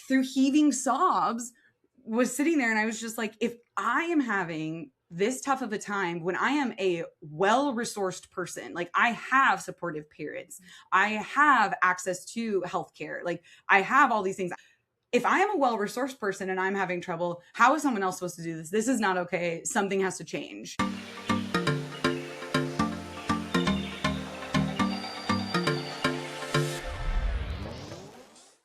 through heaving sobs, was sitting there and I was just like, if I am having this tough of a time when I am a well-resourced person, like I have supportive parents, I have access to healthcare, like I have all these things. If I am a well-resourced person and I'm having trouble, how is someone else supposed to do this? This is not okay. Something has to change.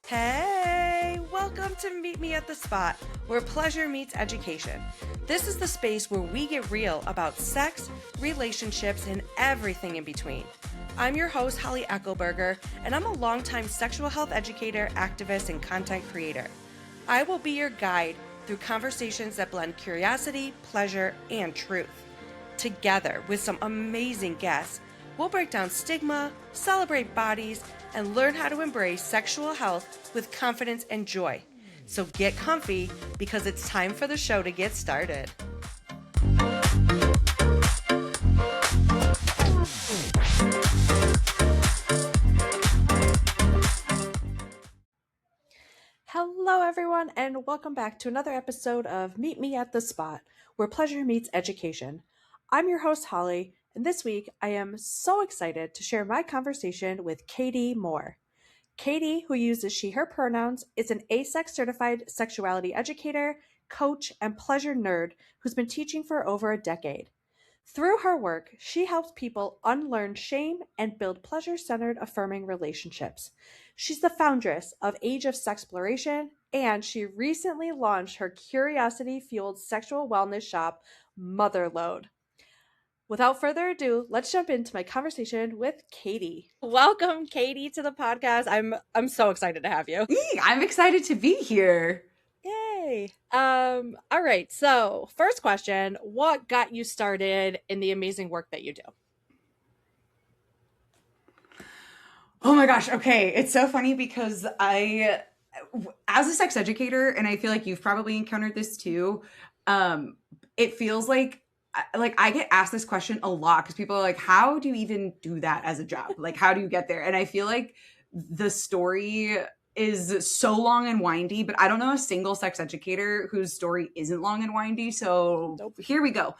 Hey, welcome to Meet Me at the Spot, where pleasure meets education. This is the space where we get real about sex, relationships, and everything in between. I'm your host, Holly Eckelberger, and I'm a longtime sexual health educator, activist, and content creator. I will be your guide through conversations that blend curiosity, pleasure, and truth. Together with some amazing guests, we'll break down stigma, celebrate bodies, and learn how to embrace sexual health with confidence and joy. So get comfy because it's time for the show to get started. Hello, everyone, and welcome back to another episode of Meet Me at the Spot, where pleasure meets education. I'm your host, Holly, and this week I am so excited to share my conversation with Cady Moore. Cady, who uses she, her pronouns, is an AASECT-certified sexuality educator, coach, and pleasure nerd who's been teaching for over a decade. Through her work, she helps people unlearn shame and build pleasure-centered, affirming relationships. She's the foundress of Age of Sexploration, and she recently launched her curiosity-fueled sexual wellness shop, Motherlode. Without further ado, let's jump into my conversation with Cady. Welcome, Cady, to the podcast. I'm so excited to have you. I'm excited to be here. Yay. All right. So, first question, what got you started in the amazing work that you do? Oh my gosh. Okay. It's so funny because as a sex educator, and I feel like you've probably encountered this too, it feels like I get asked this question a lot because people are like, how do you even do that as a job? Like, how do you get there? And I feel like the story is so long and windy, but I don't know a single sex educator whose story isn't long and windy. So Here we go.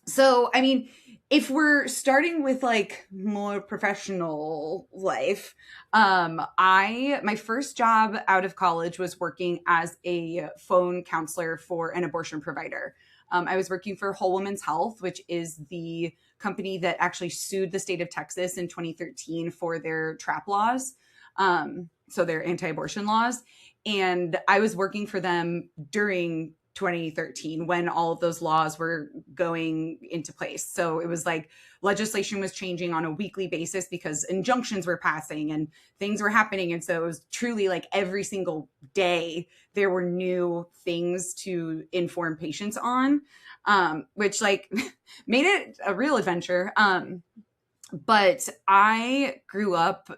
So, I mean, if we're starting with like more professional life, my first job out of college was working as a phone counselor for an abortion provider. I was working for Whole Woman's Health, which is the company that actually sued the state of Texas in 2013 for their trap laws. So their anti-abortion laws. And I was working for them during 2013 when all of those laws were going into place. So it was like legislation was changing on a weekly basis because injunctions were passing and things were happening. And so it was truly like every single day there were new things to inform patients on, which like made it a real adventure. But I grew up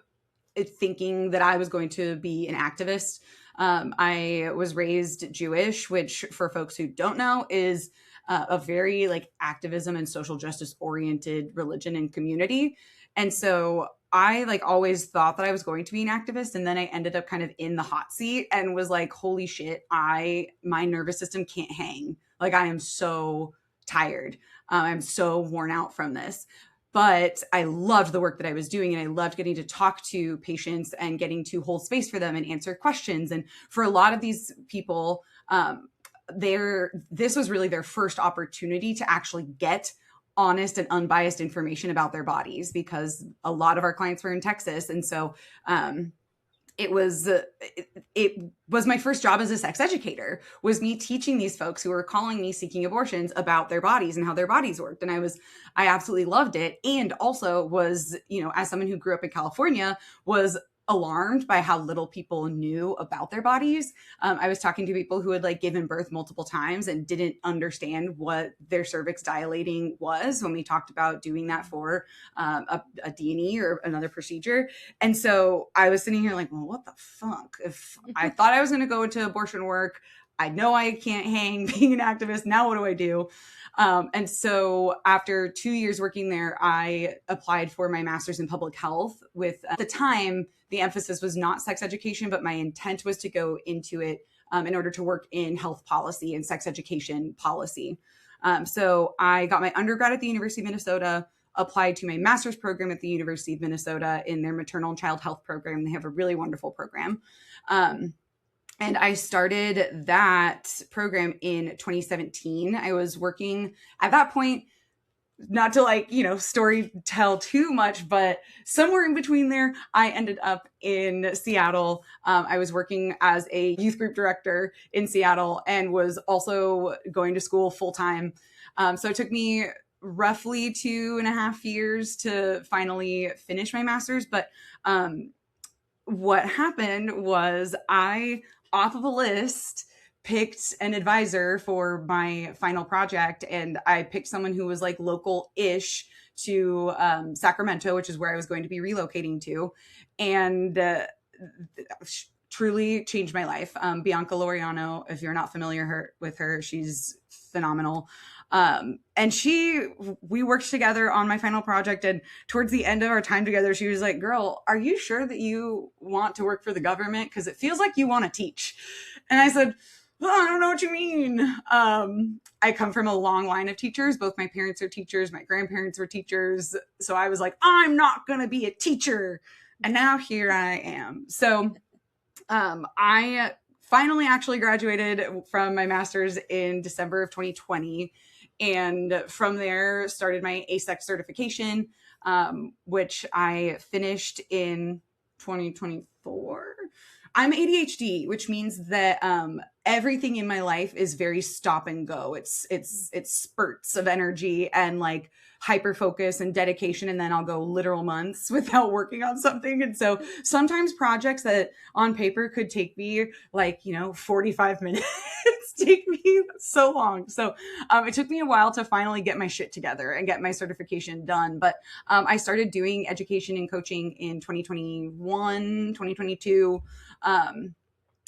thinking that I was going to be an activist. I was raised Jewish, which for folks who don't know is a very like activism and social justice oriented religion and community. And so I like always thought that I was going to be an activist. And then I ended up kind of in the hot seat and was like, holy shit, my nervous system can't hang. Like I am so tired. I'm so worn out from this. But I loved the work that I was doing, and I loved getting to talk to patients and getting to hold space for them and answer questions. And for a lot of these people, this was really their first opportunity to actually get honest and unbiased information about their bodies, because a lot of our clients were in Texas. And so it was my first job as a sex educator, was me teaching these folks who were calling me seeking abortions about their bodies and how their bodies worked. And I absolutely loved it. And also was, as someone who grew up in California, was alarmed by how little people knew about their bodies. I was talking to people who had like given birth multiple times and didn't understand what their cervix dilating was when we talked about doing that for a D&E or another procedure. And so I was sitting here like, well, what the fuck? If I thought I was going to go into abortion work, I know I can't hang being an activist. Now what do I do? And so after 2 years working there, I applied for my master's in public health with, at the time, the emphasis was not sex education, but my intent was to go into it in order to work in health policy and sex education policy. So I got my undergrad at the University of Minnesota, applied to my master's program at the University of Minnesota in their maternal and child health program. They have a really wonderful program. And I started that program in 2017. I was working at that point, not to like, story tell too much, but somewhere in between there, I ended up in Seattle. I was working as a youth group director in Seattle and was also going to school full time. So it took me roughly 2.5 years to finally finish my master's. But what happened was I, off of a list, picked an advisor for my final project, and I picked someone who was like local-ish to Sacramento, which is where I was going to be relocating to, and truly changed my life. Bianca Loriano, if you're not familiar with her, she's phenomenal. And we worked together on my final project, and towards the end of our time together, she was like, "Girl, are you sure that you want to work for the government? Because it feels like you want to teach." And I said, "Oh, I don't know what you mean." I come from a long line of teachers. Both my parents are teachers. My grandparents were teachers. So I was like, I'm not going to be a teacher. And now here I am. So I finally actually graduated from my master's in December of 2020. And from there started my AASECT certification, which I finished in 2024. I'm ADHD, which means that everything in my life is very stop and go. It's spurts of energy and like hyper focus and dedication, and then I'll go literal months without working on something. And so sometimes projects that on paper could take me like 45 minutes take me so long. So it took me a while to finally get my shit together and get my certification done. But I started doing education and coaching in 2021, 2022.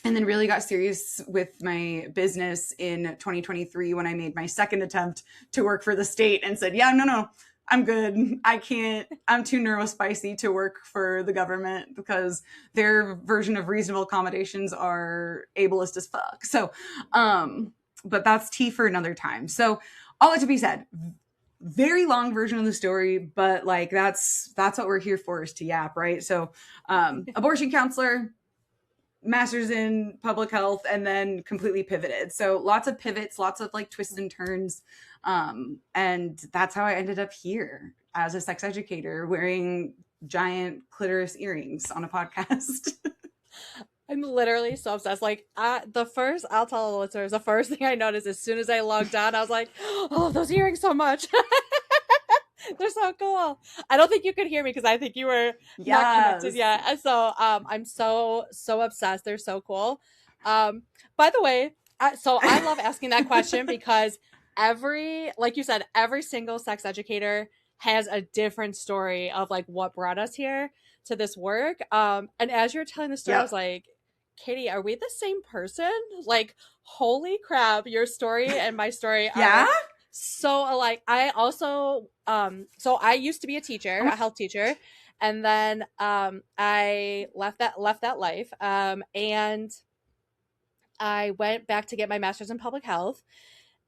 And then really got serious with my business in 2023 when I made my second attempt to work for the state and said, yeah, no, I'm good. I can't, I'm too neurospicy to work for the government because their version of reasonable accommodations are ableist as fuck. So, but that's tea for another time. So all that to be said, very long version of the story, but like, that's what we're here for, is to yap, right? So, abortion counselor, master's in public health, and then completely pivoted. So lots of pivots, lots of like twists and turns. And that's how I ended up here as a sex educator wearing giant clitoris earrings on a podcast. I'm literally so obsessed. Like, I'll tell the listeners, the first thing I noticed as soon as I logged on, I was like, oh, those earrings so much. They're so cool. I don't think you could hear me because I think you were not connected yet. And so I'm so obsessed. They're so cool. By the way, so I love asking that question because like you said, every single sex educator has a different story of like what brought us here to this work. And as you're telling the story, I was like, Cady, are we the same person? Like, holy crap, your story and my story are so alike. I also so I used to be a teacher, a health teacher, and then I left that life, and I went back to get my master's in public health,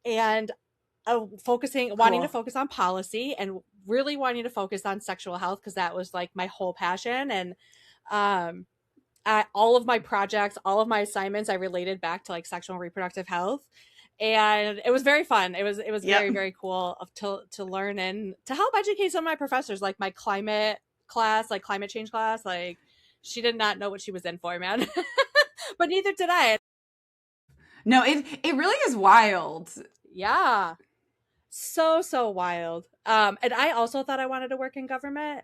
and wanting to focus on policy and really wanting to focus on sexual health because that was like my whole passion. And all of my projects, all of my assignments, I related back to like sexual and reproductive health. And it was very fun. It was very, very cool to learn and to help educate some of my professors, like my climate change class. Like, she did not know what she was in for, man. But neither did I. No, it really is wild. Yeah. So wild. And I also thought I wanted to work in government.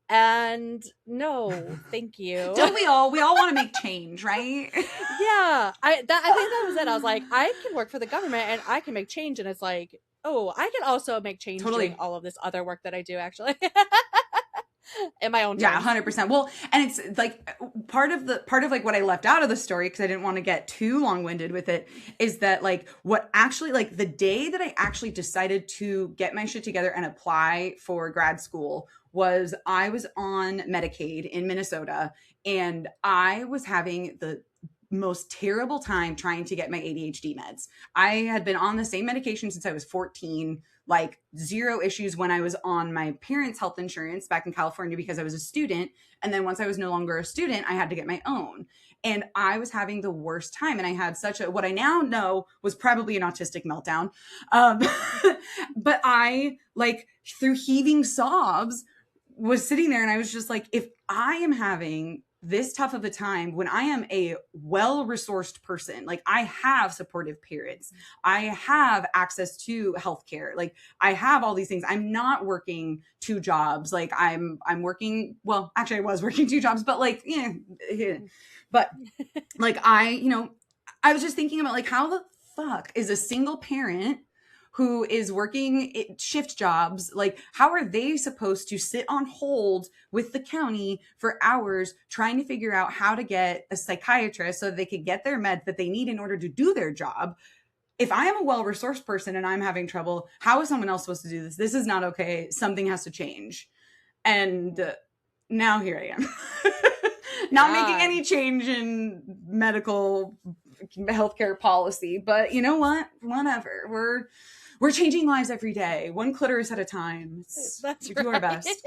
And no, thank you. Don't we all want to make change, right? Yeah. I think that was it. I was like, I can work for the government and I can make change. And it's like, oh, I can also make change doing all of this other work that I do, actually. in my own Yeah, terms. 100%. Well, and it's like part of like what I left out of the story, because I didn't want to get too long-winded with it, is that like what actually, like the day that I actually decided to get my shit together and apply for grad school was I was on Medicaid in Minnesota, and I was having the most terrible time trying to get my ADHD meds. I had been on the same medication since I was 14, like zero issues when I was on my parents' health insurance back in California because I was a student. And then once I was no longer a student, I had to get my own. And I was having the worst time. And I had such a, what I now know was probably an autistic meltdown. Um, but I, like, through heaving sobs, was sitting there and I was just like, if I am having this tough of a time when I am a well-resourced person, like I have supportive parents, I have access to healthcare, like I have all these things. I'm not working two jobs. Like I'm working, well, actually I was working two jobs, but like, but like I was just thinking about like how the fuck is a single parent who is working shift jobs, like how are they supposed to sit on hold with the county for hours trying to figure out how to get a psychiatrist so that they could get their meds that they need in order to do their job? If I am a well-resourced person and I'm having trouble, how is someone else supposed to do this? This is not okay. Something has to change. And now here I am. Not making any change in medical healthcare policy, but you know what? Whatever. We're changing lives every day, one clitoris at a time. We do our best.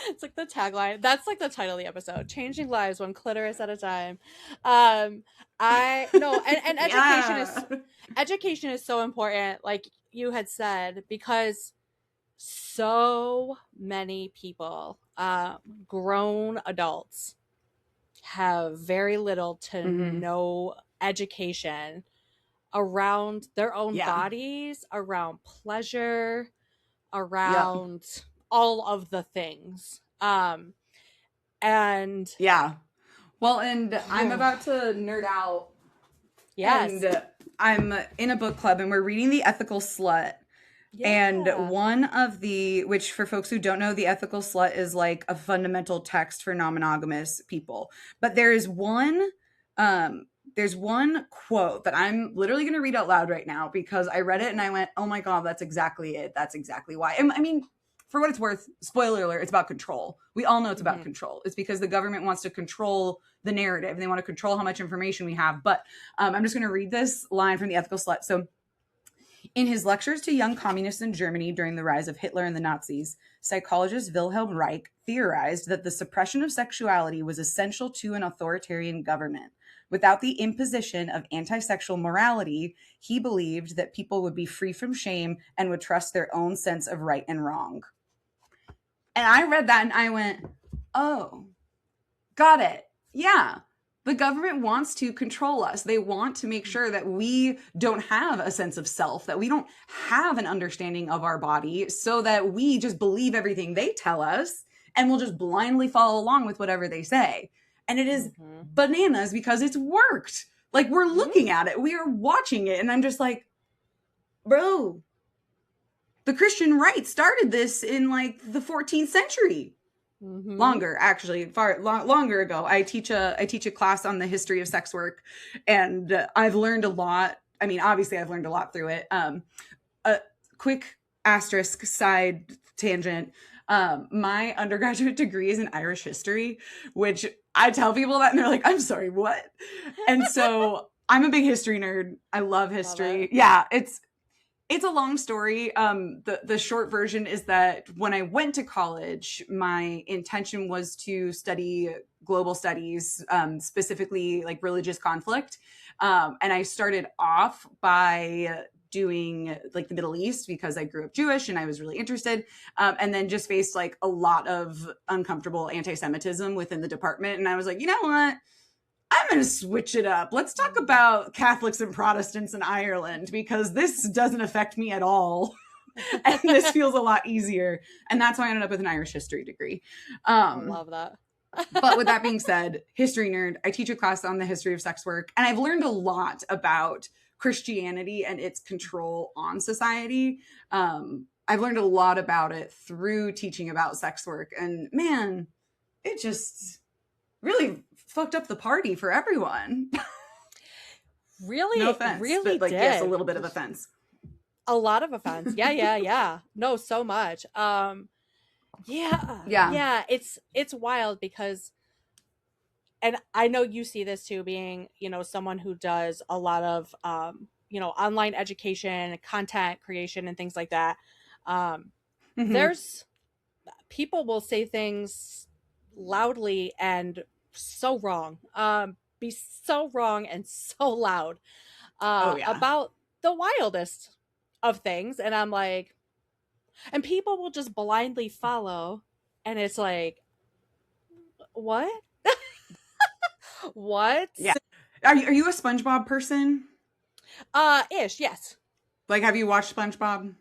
It's like the tagline. That's like the title of the episode: "Changing lives one clitoris at a time." I no, and education is so important, like you had said, because so many people, grown adults, have very little to no education around their own bodies, around pleasure, around all of the things. And yeah. Well, and I'm about to nerd out. Yes. And I'm in a book club and we're reading The Ethical Slut. Yeah. And one of the, which for folks who don't know, The Ethical Slut is like a fundamental text for non-monogamous people. But there's one quote that I'm literally going to read out loud right now because I read it and I went, oh my God, that's exactly it. That's exactly why. I mean, for what it's worth, spoiler alert, it's about control. We all know it's about control. It's because the government wants to control the narrative and they want to control how much information we have. But I'm just going to read this line from The Ethical Slut. So, in his lectures to young communists in Germany during the rise of Hitler and the Nazis, psychologist Wilhelm Reich theorized that the suppression of sexuality was essential to an authoritarian government. Without the imposition of anti-sexual morality, he believed that people would be free from shame and would trust their own sense of right and wrong. And I read that and I went, oh, got it. Yeah. The government wants to control us. They want to make sure that we don't have a sense of self, that we don't have an understanding of our body, so that we just believe everything they tell us and we'll just blindly follow along with whatever they say. And it is bananas because it's worked. Like we're looking at it, we are watching it. And I'm just like, bro, the Christian right started this in like the 14th century. Longer, actually, longer ago. I teach a class on the history of sex work, and I've learned a lot. I mean, obviously, I've learned a lot through it. A quick asterisk side tangent. My undergraduate degree is in Irish history, which I tell people that, and they're like, "I'm sorry, what?" And so I'm a big history nerd. I love history. Yeah, it's a long story. The short version is that when I went to college, my intention was to study global studies, specifically like religious conflict. And I started off by doing like the Middle East because I grew up Jewish and I was really interested. And then just faced like a lot of uncomfortable anti-Semitism within the department. And I was like, you know what? I'm going to switch it up. Let's talk about Catholics and Protestants in Ireland because this doesn't affect me at all. And this feels a lot easier. And that's why I ended up with an Irish history degree. I love that. But with that being said, history nerd, I teach a class on the history of sex work. And I've learned a lot about Christianity and its control on society. I've learned a lot about it through teaching about sex work. And man, it just really fucked up the party for everyone. Really, No it offense, really but like, yes, a did. little bit of offense. A lot of offense. Yeah, yeah, yeah. No, so much. Yeah, Yeah. yeah. It's wild because, and I know you see this too, being, someone who does a lot of, online education, content creation, and things like that. Mm-hmm. There's people will say things loudly and so wrong, be so wrong and so loud, Oh, yeah. about the wildest of things. And I'm like, and people will just blindly follow. And it's like, what? What? Yeah. Are you a SpongeBob person? Ish, yes. Like, have you watched SpongeBob?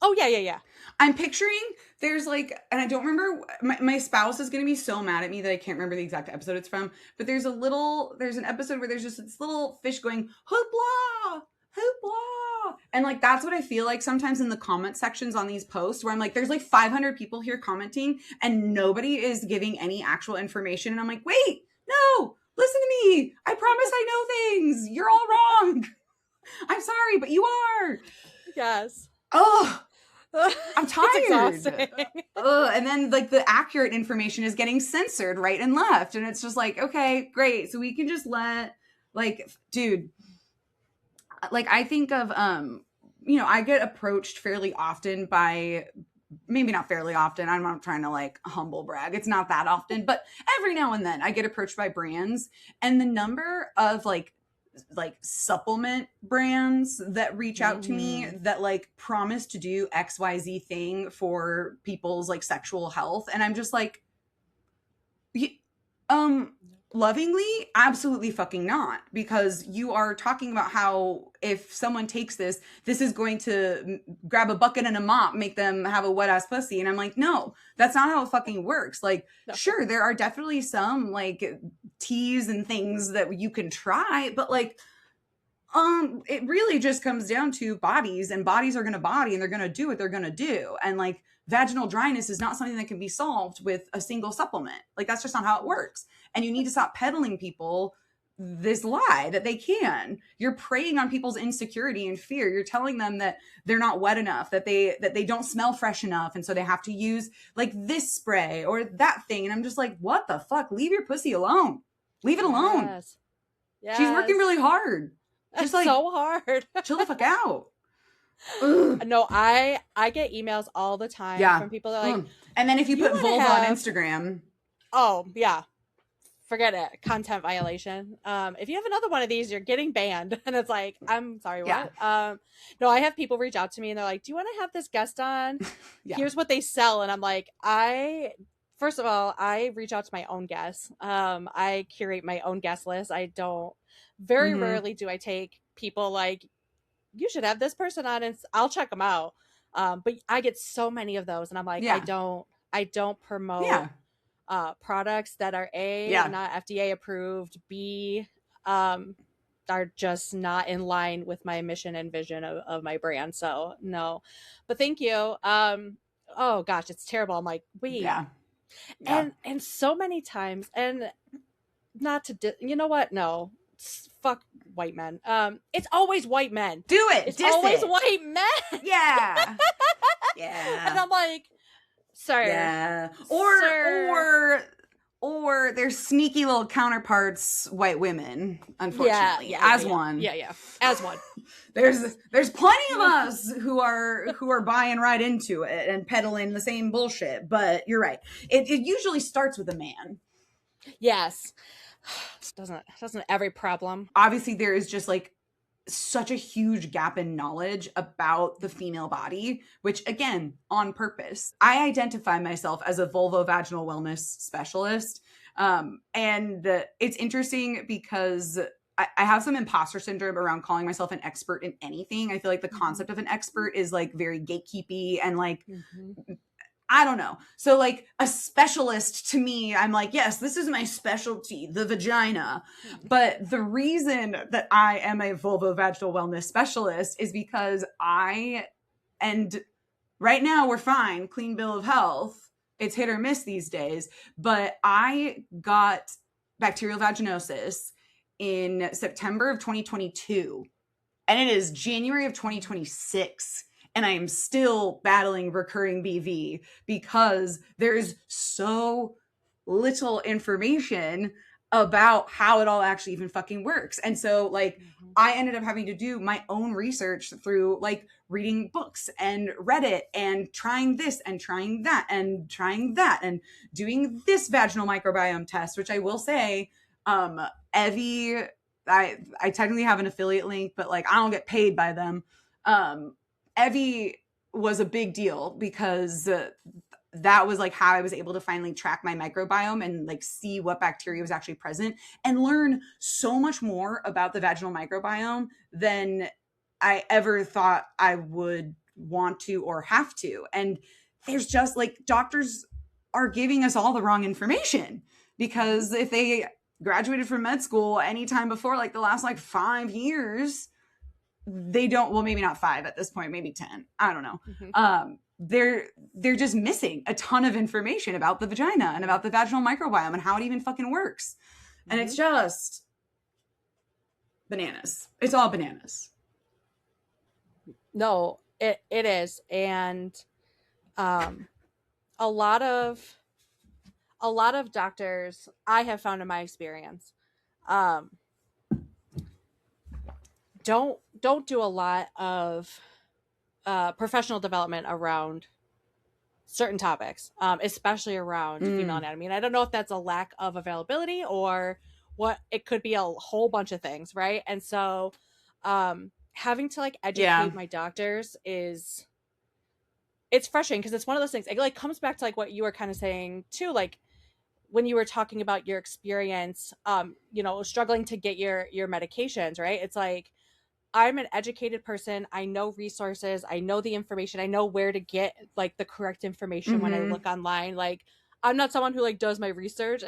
Oh, yeah, yeah, yeah. I'm picturing there's like, and I don't remember, my spouse is going to be so mad at me that I can't remember the exact episode it's from, but there's an episode where there's just this little fish going, hoopla, hoopla. And like, that's what I feel like sometimes in the comment sections on these posts where I'm like, there's like 500 people here commenting and nobody is giving any actual information. And I'm like, wait, no, listen to me. I promise I know things. You're all wrong. I'm sorry, but you are. Yes. Oh, I'm It's tired. exhausting. And then like the accurate information is getting censored right and left. And it's just like, okay, great. So we can just let, like, dude, like I think of, I get approached fairly often by, maybe not fairly often. I'm not trying to like humble brag. It's not that often, but every now and then I get approached by brands, and the number of like supplement brands that reach out to me that like promise to do XYZ thing for people's like sexual health. And I'm just like, lovingly, absolutely fucking not, because you are talking about how if someone takes this is going to grab a bucket and a mop, make them have a wet ass pussy. And I'm like, no, that's not how it fucking works. Like, no. Sure, there are definitely some like teas and things that you can try, but like, it really just comes down to bodies, and bodies are going to body, and they're going to do what they're going to do. And like, vaginal dryness is not something that can be solved with a single supplement. Like, that's just not how it works. And you need to stop peddling people this lie that they can. You're preying on people's insecurity and fear. You're telling them that they're not wet enough, that they don't smell fresh enough, and so they have to use like this spray or that thing. And I'm just like, what the fuck? Leave your pussy alone. Leave it alone. Yes. Yes. She's working really hard. Just like, so hard. Chill the fuck out. No, I get emails all the time from people that are like, and then if you put vulva on Instagram, oh yeah, forget it. Content violation. If you have another one of these, you're getting banned. And it's like, I'm sorry, what? Yeah. No, I have people reach out to me and they're like, do you want to have this guest on? Yeah. Here's what they sell. And I'm like, first of all, I reach out to my own guests. I curate my own guest list. I don't, very rarely do I take people like, you should have this person on, and I'll check them out. But I get so many of those, and I'm like, yeah. I don't promote products that are not FDA approved, B, are just not in line with my mission and vision of my brand. So no, but thank you. Oh gosh, it's terrible. I'm like, wait. Yeah. And so many times, and not to, you know what? No, fuck white men. It's always white men. Do it. It's always white men. Yeah. Yeah. And I'm like, sir. Yeah. Or their sneaky little counterparts, white women, unfortunately. As one. Yeah. As one. There's plenty of us who are buying right into it and peddling the same bullshit. But you're right. It usually starts with a man. Yes. Doesn't every problem. Obviously, there is just like such a huge gap in knowledge about the female body, which again, on purpose. I identify myself as a vulvovaginal wellness specialist. And it's interesting because I have some imposter syndrome around calling myself an expert in anything. I feel like the concept of an expert is like very gatekeepy and like, I don't know. So like a specialist to me, I'm like, yes, this is my specialty, the vagina. But the reason that I am a vulvovaginal wellness specialist is because I and Right now, we're fine. Clean bill of health. It's hit or miss these days. But I got bacterial vaginosis in September of 2022, and it is January of 2026. And I am still battling recurring BV because there's so little information about how it all actually even fucking works. And so, like, I ended up having to do my own research through like reading books and Reddit and trying this and trying that and trying that and doing this vaginal microbiome test, which I will say, Evie, I technically have an affiliate link, but like I don't get paid by them. Evie was a big deal because that was like how I was able to finally track my microbiome and like see what bacteria was actually present and learn so much more about the vaginal microbiome than I ever thought I would want to or have to. And there's just like doctors are giving us all the wrong information because if they graduated from med school anytime before like the last like 5 years, they don't, well, maybe not 5 at this point, maybe 10, I don't know. They're just missing a ton of information about the vagina and about the vaginal microbiome and how it even fucking works. And it's just bananas. It's all bananas. No, it is. And a lot of doctors I have found in my experience don't do a lot of professional development around certain topics, especially around female anatomy. And I don't know if that's a lack of availability or what. It could be a whole bunch of things, right? And so having to like educate my doctors it's frustrating because it's one of those things. It like comes back to like what you were kind of saying too, like when you were talking about your experience, struggling to get your medications, right? It's like, I'm an educated person. I know resources. I know the information. I know where to get like the correct information when I look online. Like, I'm not someone who like does my research.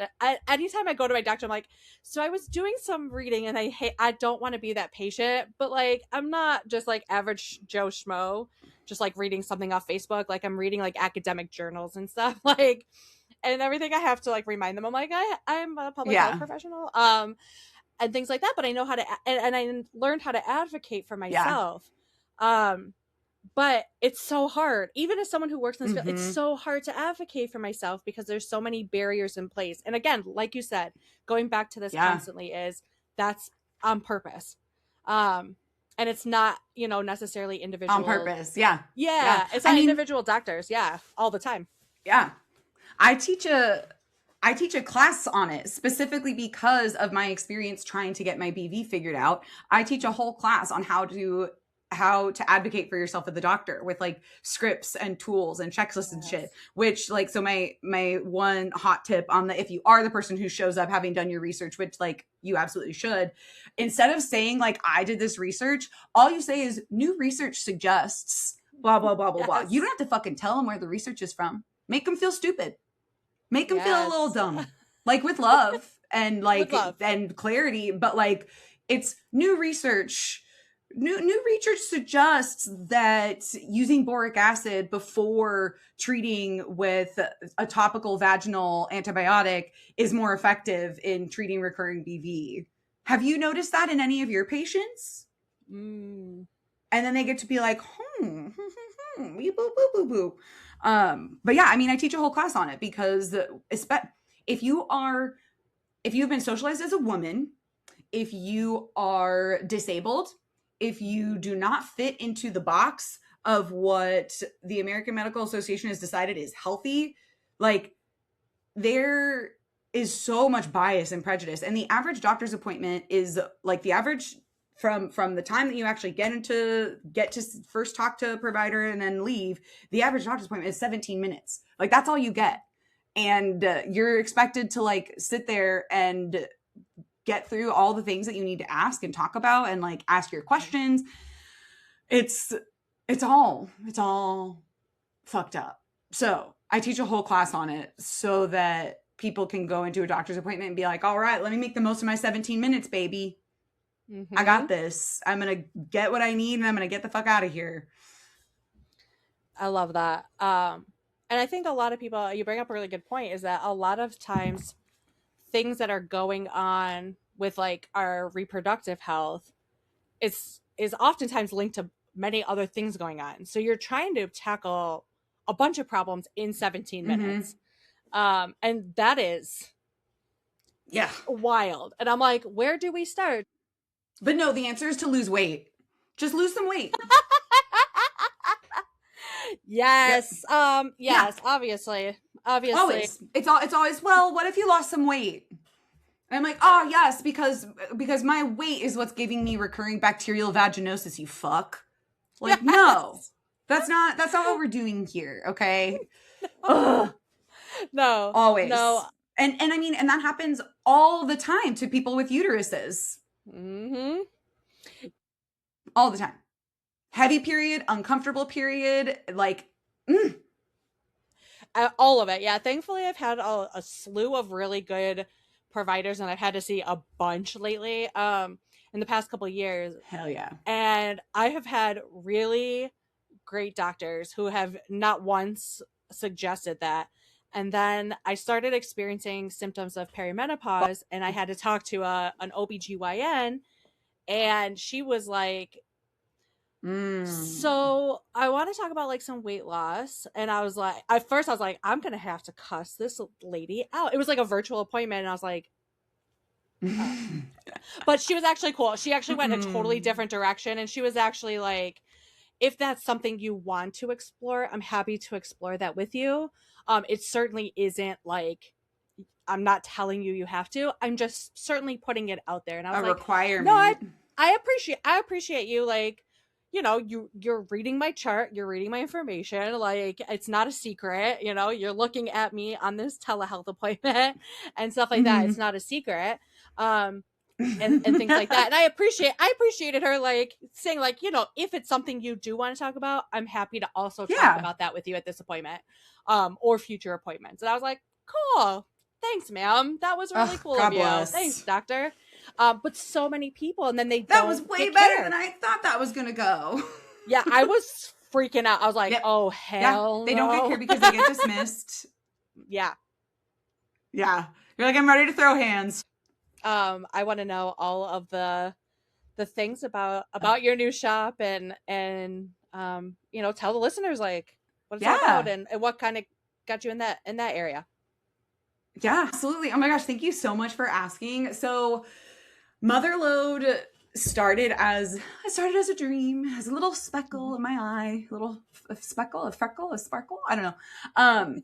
Anytime I go to my doctor, I'm like, so I was doing some reading and I don't want to be that patient, but like, I'm not just like average Joe Schmo, just like reading something off Facebook. Like I'm reading like academic journals and stuff like, and everything. I have to like remind them. I'm like, I'm a public health professional. And things like that, but I know how to, and I learned how to advocate for myself. But it's so hard, even as someone who works in this field, it's so hard to advocate for myself because there's so many barriers in place. And again, like you said, going back to this constantly is that's on purpose. And it's not, necessarily individual. On purpose. It's not individual doctors. All the time. I teach a class on it specifically because of my experience trying to get my BV figured out. I teach a whole class on how to advocate for yourself at the doctor with like scripts and tools and checklists and shit, which like, so my one hot tip on if you are the person who shows up having done your research, which like you absolutely should, instead of saying like, I did this research, all you say is new research suggests blah, blah, blah, blah, blah. You don't have to fucking tell them where the research is from. Make them feel stupid. Make them feel a little dumb, like with love and like and clarity. But like, it's new research. New research suggests that using boric acid before treating with a topical vaginal antibiotic is more effective in treating recurring BV. Have you noticed that in any of your patients? And then they get to be like, boo, boo, boo, boo. But yeah, I mean, I teach a whole class on it because if you've been socialized as a woman, if you are disabled, if you do not fit into the box of what the American Medical Association has decided is healthy, like there is so much bias and prejudice. And the average doctor's appointment is like the average from the time that you actually get to first talk to a provider and then leave, the average doctor's appointment is 17 minutes. Like that's all you get. And you're expected to like sit there and get through all the things that you need to ask and talk about and like ask your questions. It's all fucked up. So I teach a whole class on it so that people can go into a doctor's appointment and be like, all right, let me make the most of my 17 minutes, baby. I got this. I'm going to get what I need and I'm going to get the fuck out of here. I love that. And I think a lot of people, you bring up a really good point, is that a lot of times things that are going on with like our reproductive health is oftentimes linked to many other things going on. So you're trying to tackle a bunch of problems in 17 Mm-hmm. minutes. And that is Yeah. wild. And I'm like, where do we start? But no, the answer is to lose weight. Just lose some weight. Yep. Yes. Yeah. Yes, obviously. Obviously. Always. It's always, well, what if you lost some weight? And I'm like, oh yes, because my weight is what's giving me recurring bacterial vaginosis, you fuck. Like, no. Yes. That's not what we're doing here, okay? Ugh. No. No. Always. And I mean, and that happens all the time to people with uteruses. Mhm. All the time. Heavy period, uncomfortable period, like, All of it. Yeah. Thankfully, I've had a slew of really good providers, and I've had to see a bunch lately. In the past couple of years, hell yeah. and I have had really great doctors who have not once suggested that. And then I started experiencing symptoms of perimenopause, and I had to talk to an OBGYN, and she was like, Mm. so I want to talk about like some weight loss. And I was like, at first I was like, I'm gonna have to cuss this lady out. It was like a virtual appointment, and I was like, but she was actually cool. She actually went in a totally different direction, and she was actually like, if that's something you want to explore, I'm happy to explore that with you. It certainly isn't like, I'm not telling you you have to. I'm just certainly putting it out there. And I was A like, no, I requirement. I appreciate you, like, you're reading my chart, you're reading my information, like it's not a secret, you're looking at me on this telehealth appointment and stuff like that. It's Mm-hmm. not a secret. And things like that. And I appreciated her like saying like, if it's something you do want to talk about, I'm happy to also talk Yeah. about that with you at this appointment, or future appointments. And I was like, cool. Thanks, ma'am. That was really Oh, cool God of you. Thanks, bless. doctor. But so many people, and then they That was don't way get better care. than I thought that was gonna go. Yeah, I was freaking out. I was like, Yep. oh Yeah. hell They don't get no. care because they get dismissed. Yeah. Yeah. You're like, I'm ready to throw hands. I want to know all of the things about your new shop, and tell the listeners like what it's all about, Yeah. and what kind of got you in that area. Yeah, absolutely. Oh my gosh, thank you so much for asking. So Motherlode started as a dream, as a little speckle in my eye, a speckle, a freckle, a sparkle. I don't know.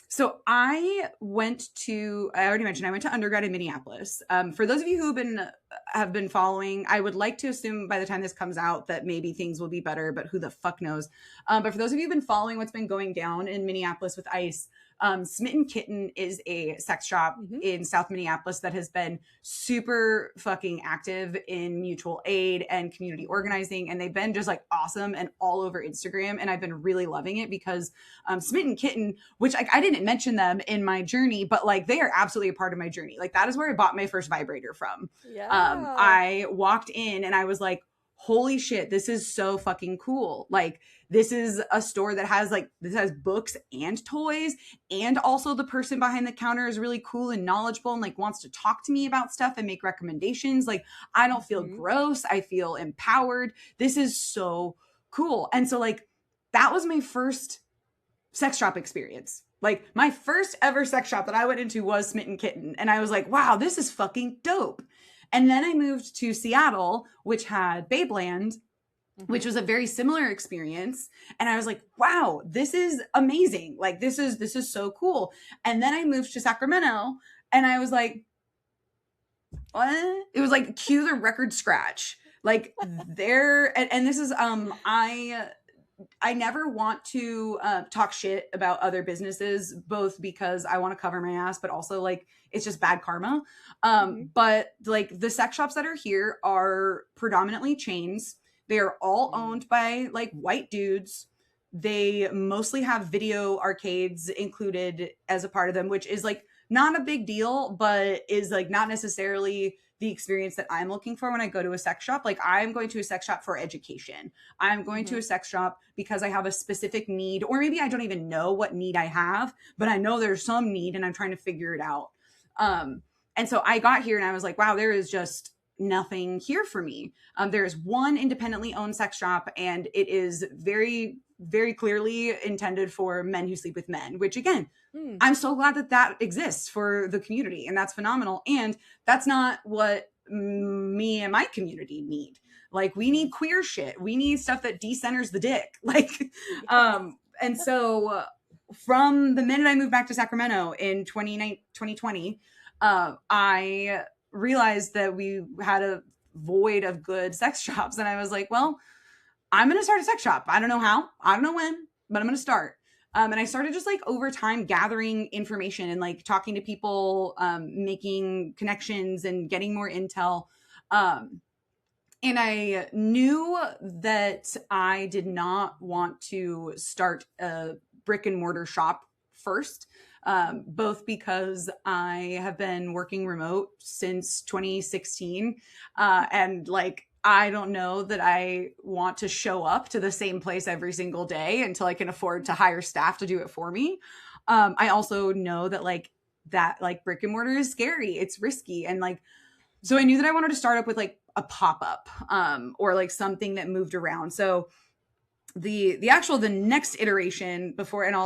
So I already mentioned I went to undergrad in Minneapolis. For those of you who have been following, I would like to assume by the time this comes out that maybe things will be better, but who the fuck knows? But for those of you who've been following what's been going down in Minneapolis with ICE, Smitten Kitten is a sex shop in South Minneapolis that has been super fucking active in mutual aid and community organizing. And they've been just like awesome and all over Instagram. And I've been really loving it because Smitten Kitten, which I didn't mention them in my journey, but like they are absolutely a part of my journey. Like that is where I bought my first vibrator from. Yeah. I walked in and I was like, holy shit, this is so fucking cool. Like this is a store that has books and toys, and also the person behind the counter is really cool and knowledgeable and like wants to talk to me about stuff and make recommendations. Like I don't feel gross. I feel empowered. This is so cool. And so like that was my first sex shop experience. Like my first ever sex shop that I went into was Smitten Kitten. And I was like, wow, this is fucking dope. And then I moved to Seattle, which had Babeland, which was a very similar experience. And I was like, wow, this is amazing. Like this is so cool. And then I moved to Sacramento and I was like, what? It was like cue the record scratch. Like there, and this is I never want to talk shit about other businesses, both because I want to cover my ass, but also like it's just bad karma. But like the sex shops that are here are predominantly chains. They are all owned by like white dudes. They mostly have video arcades included as a part of them, which is like not a big deal, but is like not necessarily the experience that I'm looking for when I go to a sex shop. Like, I'm going to a sex shop for education. I'm going to a sex shop because I have a specific need, or maybe I don't even know what need I have, but I know there's some need and I'm trying to figure it out. And so I got here and I was like, wow, there is just nothing here for me. There's one independently owned sex shop, and it is very, very clearly intended for men who sleep with men, which again, I'm so glad that that exists for the community, and that's phenomenal. And that's not what me and my community need. Like, we need queer shit. We need stuff that decenters the dick. Like, and so from the minute I moved back to Sacramento in 2020, I realized that we had a void of good sex shops. And I was like, well, I'm going to start a sex shop. I don't know how, I don't know when, but I'm going to start. And I started just like over time gathering information and like talking to people, making connections and getting more intel. And I knew that I did not want to start a brick and mortar shop first, both because I have been working remote since 2016. And like, I don't know that I want to show up to the same place every single day until I can afford to hire staff to do it for me. I also know that like brick and mortar is scary. It's risky. And like, so I knew that I wanted to start up with like a pop-up, or like something that moved around. So the next iteration before, and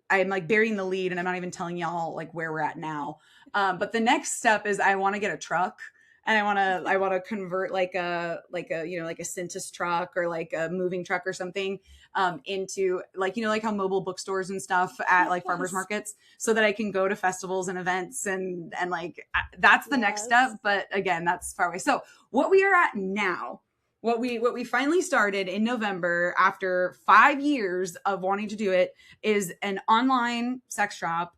I'm like burying the lead and I'm not even telling y'all like where we're at now. But the next step is I want to get a truck, and I want to convert like a you know, like a Cintas truck or like a moving truck or something, into like, you know, like how mobile bookstores and stuff at like farmers markets, so that I can go to festivals and events and like that's the next step. But again, that's far away. So what we are at now, what we finally started in November after 5 years of wanting to do it, is an online sex shop,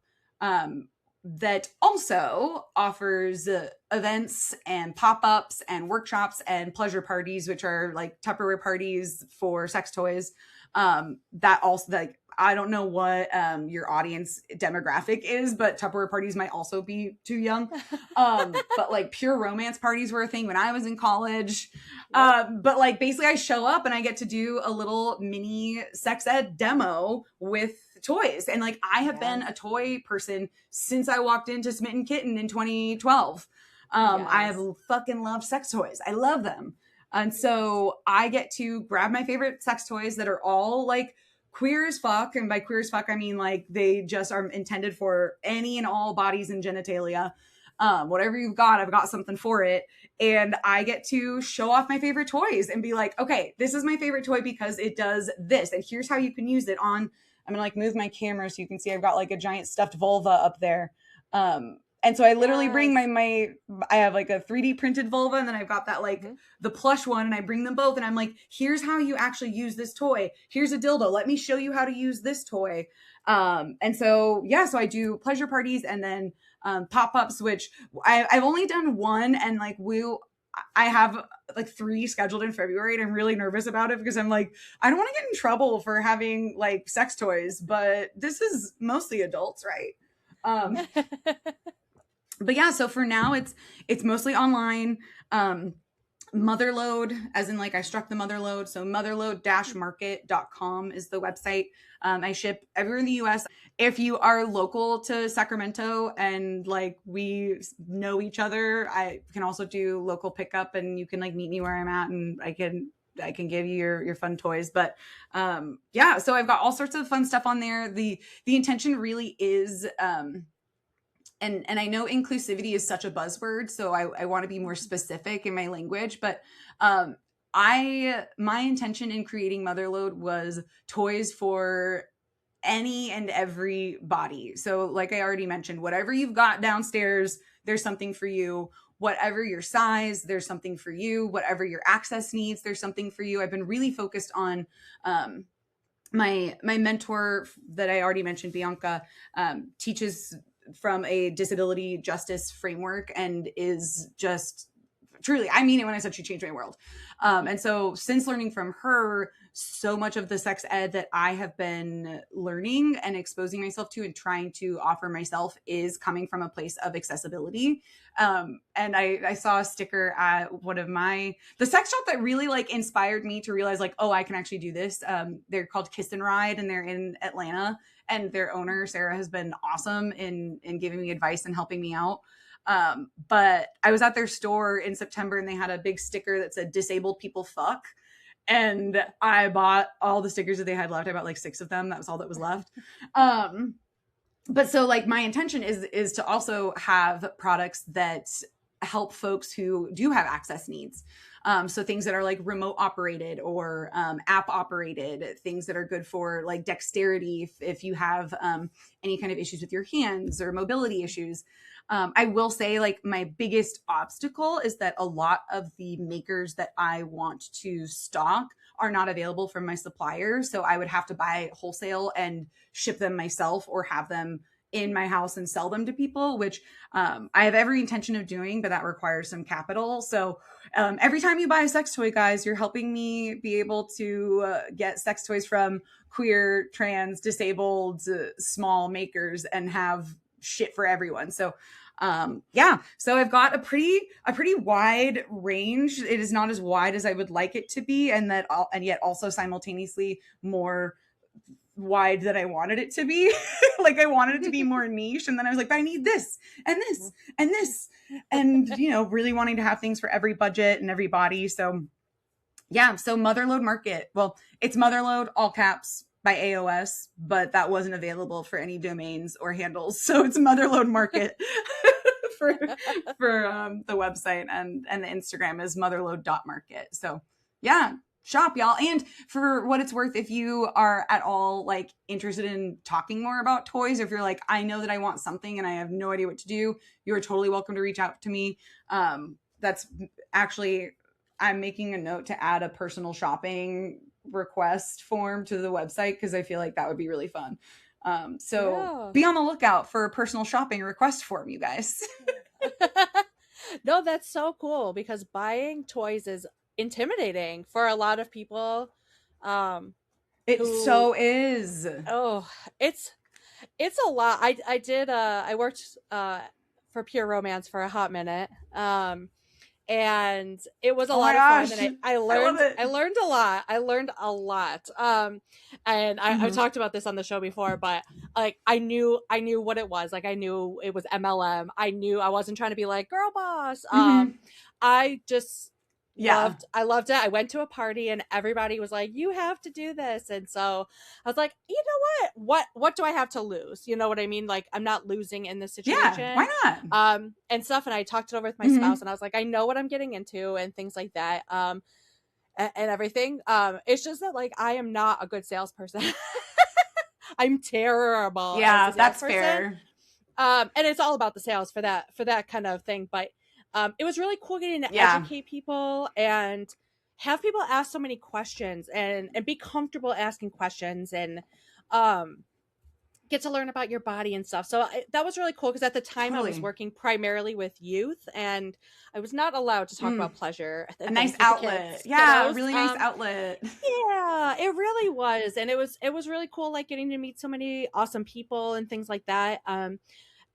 that also offers events and pop-ups and workshops and pleasure parties, which are like Tupperware parties for sex toys. That also, like, I don't know what your audience demographic is, but Tupperware parties might also be too young. But like pure romance parties were a thing when I was in college. But like basically I show up and I get to do a little mini sex ed demo with toys. And like, I have been a toy person since I walked into Smitten Kitten in 2012. I have fucking loved sex toys. I love them. And so I get to grab my favorite sex toys that are all like queer as fuck. And by queer as fuck, I mean like they just are intended for any and all bodies and genitalia. Whatever you've got, I've got something for it. And I get to show off my favorite toys and be like, okay, this is my favorite toy because it does this. And here's how you can use it on, I'm gonna like move my camera so you can see I've got like a giant stuffed vulva up there. And so I literally bring my I have like a 3D printed vulva, and then I've got that like the plush one, and I bring them both, and I'm like, here's how you actually use this toy. Here's a dildo. Let me show you how to use this toy. And so yeah, so I do pleasure parties and then pop-ups, which I've only done one, and like I have like 3 scheduled in February, and I'm really nervous about it because I'm like, I don't want to get in trouble for having like sex toys, but this is mostly adults, right? But yeah, so for now it's mostly online. Motherlode, as in like I struck the Motherlode. So motherlode-market.com is the website. I ship everywhere in the US. If you are local to Sacramento and like we know each other, I can also do local pickup, and you can like meet me where I'm at, and I can give you your fun toys. But yeah, so I've got all sorts of fun stuff on there. The intention really is and I know inclusivity is such a buzzword, so I want to be more specific in my language, but my intention in creating Motherlode was toys for any and every body. So like I already mentioned, whatever you've got downstairs, there's something for you. Whatever your size, there's something for you. Whatever your access needs, there's something for you. I've been really focused on my mentor that I already mentioned, Bianca, teaches from a disability justice framework and is just truly, I mean it when I said she changed my world. And so since learning from her, so much of the sex ed that I have been learning and exposing myself to and trying to offer myself is coming from a place of accessibility. And I saw a sticker at one of the sex shop that really like inspired me to realize like, oh, I can actually do this. They're called Kiss and Ride, and they're in Atlanta, and their owner, Sarah, has been awesome in giving me advice and helping me out. But I was at their store in September, and they had a big sticker that said "Disabled people fuck." And I bought all the stickers that they had left. I bought like 6 of them. That was all that was left. But so like my intention is to also have products that help folks who do have access needs. So things that are like remote operated or app operated, things that are good for like dexterity if you have any kind of issues with your hands or mobility issues. I will say like my biggest obstacle is that a lot of the makers that I want to stock are not available from my suppliers. So I would have to buy wholesale and ship them myself or have them in my house and sell them to people, which I have every intention of doing, but that requires some capital. So every time you buy a sex toy, guys, you're helping me be able to get sex toys from queer, trans, disabled, small makers and have shit for everyone. So so I've got a pretty wide range. It is not as wide as I would like it to be, and yet also simultaneously more wide than I wanted it to be. Like I wanted it to be more niche, and then I was like, but I need this and this and this, and really wanting to have things for every budget and every body. So Motherlode Market. Well, it's Motherlode, all caps, by AOS, but that wasn't available for any domains or handles. So it's Motherlode Market for the website, and the Instagram is motherlode.market. So shop, y'all. And for what it's worth, if you are at all like interested in talking more about toys, or if you're like, I know that I want something and I have no idea what to do, you are totally welcome to reach out to me. That's actually, I'm making a note to add a personal shopping request form to the website because I feel like that would be really fun. Be on the lookout for a personal shopping request form, you guys. No, that's so cool because buying toys is intimidating for a lot of people. So is. Oh, it's a lot. I worked for Pure Romance for a hot minute. And it was a lot of fun, and I learned a lot. And I've talked about this on the show before, but like I knew what it was. Like I knew it was MLM. I knew I wasn't trying to be like girl boss. I just I loved it. I went to a party and everybody was like, you have to do this. And so I was like, you know what do I have to lose? You know what I mean? Like I'm not losing in this situation. Yeah, why not? And stuff. And I talked it over with my spouse, and I was like, I know what I'm getting into and things like that. And everything. It's just that like I am not a good salesperson. I'm terrible. Yeah, that's fair. And it's all about the sales for that kind of thing. But it was really cool getting to educate people and have people ask so many questions and be comfortable asking questions and get to learn about your body and stuff. So that was really cool because at the time I was working primarily with youth and I was not allowed to talk about pleasure. A nice outlet. Yeah, a really nice outlet. Yeah, it really was. And it was really cool like getting to meet so many awesome people and things like that. And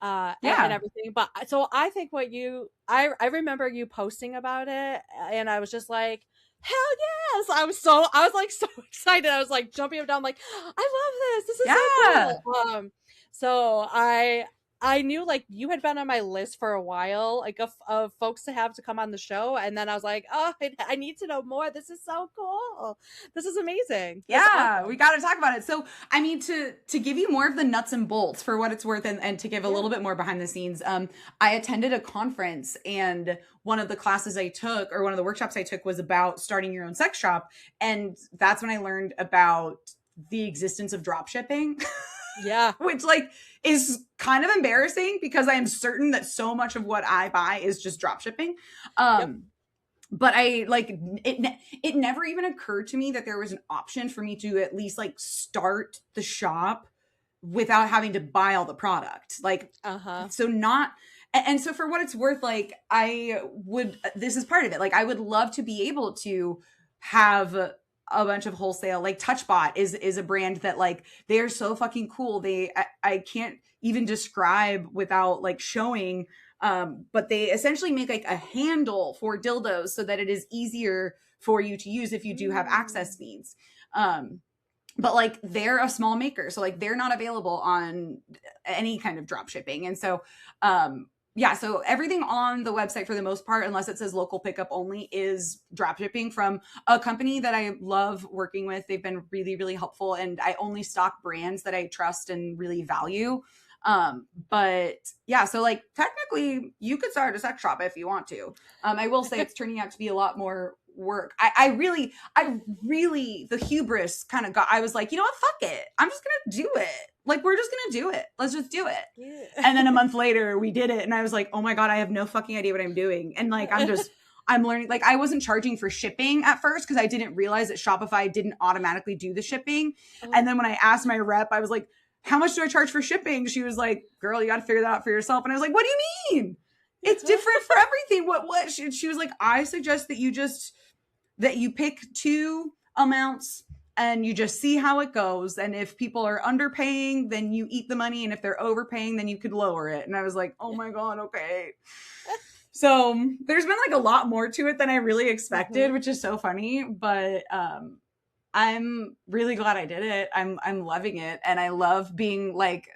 everything. But so I think I remember you posting about it and I was just like, hell yes. I was like so excited. I was like jumping up and down like, I love this. This is so cool. So I knew like you had been on my list for a while, like of folks to have to come on the show. And then I was like, oh, I need to know more. This is so cool. This is amazing. Awesome. We got to talk about it. So, I mean, to give you more of the nuts and bolts for what it's worth and to give a little bit more behind the scenes, I attended a conference and one of the classes I took or one of the workshops I took was about starting your own sex shop. And that's when I learned about the existence of drop shipping. Yeah. Which like is kind of embarrassing because I am certain that so much of what I buy is just drop shipping. But I like it never even occurred to me that there was an option for me to at least like start the shop without having to buy all the product. Like, so not And so for what it's worth, like this is part of it. Like I would love to be able to have a bunch of wholesale, like Touchbot is a brand that like they are so fucking cool. I can't even describe without like showing. But they essentially make like a handle for dildos so that it is easier for you to use if you do have access needs. But like they're a small maker, so like they're not available on any kind of drop shipping. And so yeah, so everything on the website for the most part, unless it says local pickup only, is drop shipping from a company that I love working with. They've been really, really helpful, and I only stock brands that I trust and really value. But yeah, so like technically you could start a sex shop if you want to. I will say it's turning out to be a lot more work. I really, the hubris kind of got, I was like, you know what, fuck it. I'm just going to do it. Like, we're just going to do it. Let's just do it. Yeah. And then a month later we did it. And I was like, oh my God, I have no fucking idea what I'm doing. And like, I'm learning, like I wasn't charging for shipping at first because I didn't realize that Shopify didn't automatically do the shipping. Oh. And then when I asked my rep, I was like, how much do I charge for shipping? She was like, girl, you got to figure that out for yourself. And I was like, what do you mean? It's different for everything. What? She was like, I suggest that you pick 2 amounts and you just see how it goes. And if people are underpaying, then you eat the money. And if they're overpaying, then you could lower it. And I was like, oh my God, okay. So there's been like a lot more to it than I really expected, which is so funny. But I'm really glad I did it. I'm loving it. And I love being like,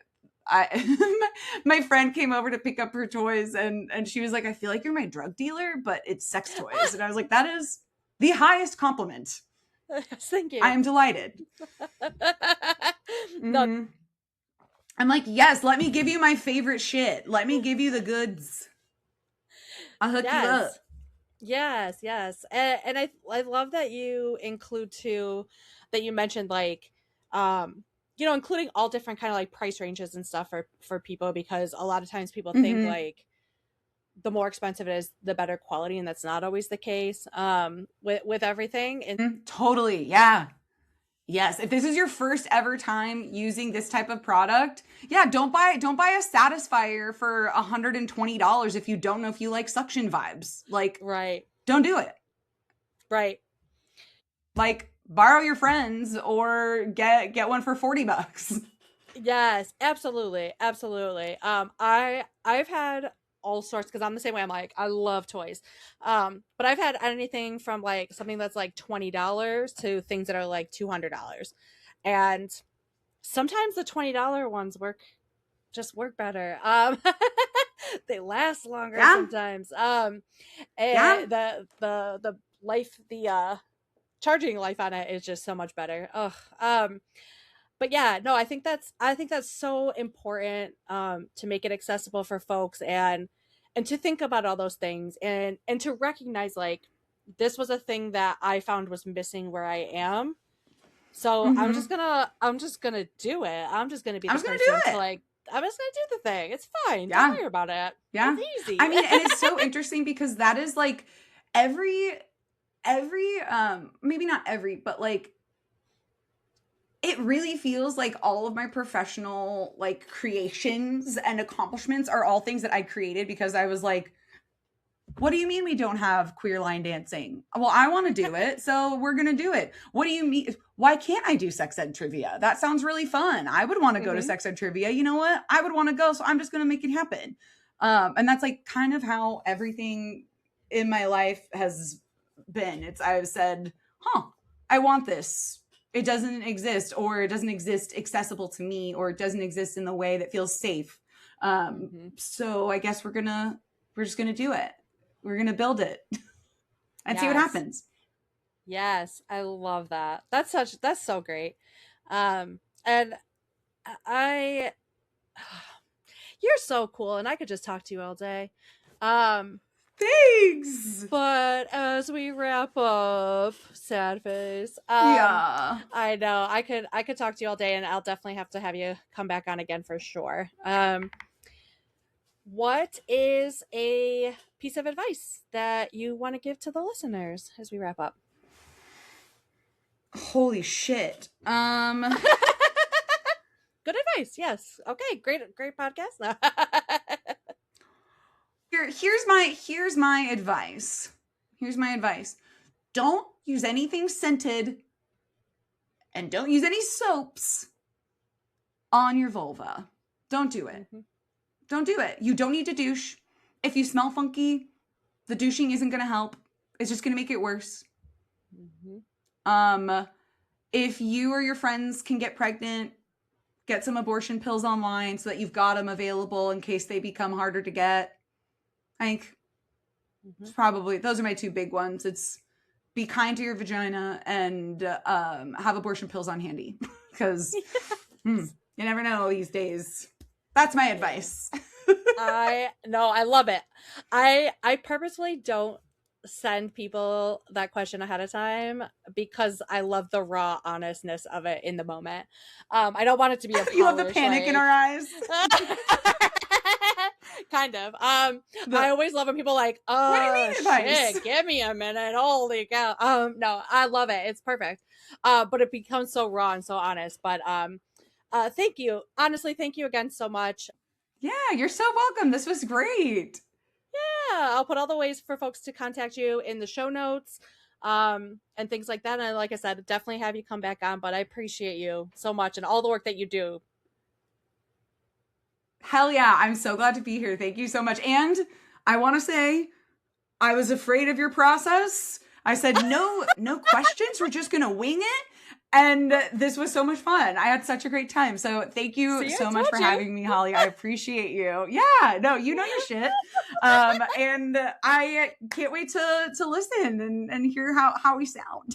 my friend came over to pick up her toys and she was like, I feel like you're my drug dealer, but it's sex toys. And I was like, that is the highest compliment. Thank you. I am delighted. Mm-hmm. I'm like, yes, let me give you my favorite shit. Let me give you the goods. I'll hook you up. Yes. And I love that you include too, that you mentioned like, including all different kind of like price ranges and stuff for people, because a lot of times people think like the more expensive it is, the better quality. And that's not always the case with everything. And totally. Yeah. Yes. If this is your first ever time using this type of product, yeah, don't buy a Satisfier for $120 if you don't know if you like suction vibes. Like, right. Don't do it. Right. Like, borrow your friends or get one for $40. Yes, absolutely. I've had all sorts, because I'm the same way. I'm like, I love toys. But I've had anything from like something that's like $20 to things that are like $200. And sometimes the $20 ones work better. They last longer sometimes. And the life, the charging life on it is just so much better. But yeah, no, I think that's so important to make it accessible for folks, and to think about all those things, and to recognize like this was a thing that I found was missing where I am. So I'm just gonna do it. I'm just gonna be the person to like, I'm just gonna do the thing. It's fine. Don't worry about it. Yeah. It's easy. I mean, and it's so interesting because that is like every maybe not every, but like it really feels like all of my professional like creations and accomplishments are all things that I created because I was like, what do you mean we don't have queer line dancing? Well, I want to do it, so we're going to do it. What do you mean? Why can't I do sex ed trivia? That sounds really fun. I would want to go to sex ed trivia. You know what? I would want to go, so I'm just going to make it happen. And that's like kind of how everything in my life has been. I've said, I want this. It doesn't exist, or it doesn't exist accessible to me, or it doesn't exist in the way that feels safe. So I guess we're just going to do it. We're going to build it and see what happens. Yes. I love that. That's so great. And you're so cool, and I could just talk to you all day. Thanks. But as we wrap up, sad face. Yeah. I know. I could talk to you all day, and I'll definitely have to have you come back on again for sure. What is a piece of advice that you want to give to the listeners as we wrap up? Holy shit. Good advice. Yes. Okay. Great podcast. Here's my advice. Here's my advice. Don't use anything scented and don't use any soaps on your vulva. Don't do it. Mm-hmm. Don't do it. You don't need to douche. If you smell funky, the douching isn't going to help. It's just going to make it worse. Mm-hmm. If you or your friends can get pregnant, get some abortion pills online so that you've got them available in case they become harder to get. I think it's probably, those are my two big ones. It's be kind to your vagina and have abortion pills on handy because you never know these days. That's my advice. I love it. I purposefully don't send people that question ahead of time because I love the raw honestness of it in the moment. I don't want it to be a you love the panic in our eyes. Kind of. I always love when people like, oh, what do you mean advice? Shit, give me a minute. Holy cow. No, I love it. It's perfect. But it becomes so raw and so honest. But thank you. Honestly, thank you again so much. Yeah, you're so welcome. This was great. Yeah, I'll put all the ways for folks to contact you in the show notes and things like that. And like I said, definitely have you come back on, but I appreciate you so much and all the work that you do. Hell yeah, I'm so glad to be here. Thank you so much. And I want to say, I was afraid of your process. I said, no questions. We're just going to wing it. And this was so much fun. I had such a great time. So thank you so much for having me, Holly. I appreciate you. Yeah, no, you know your shit. And I can't wait to listen and hear how we sound.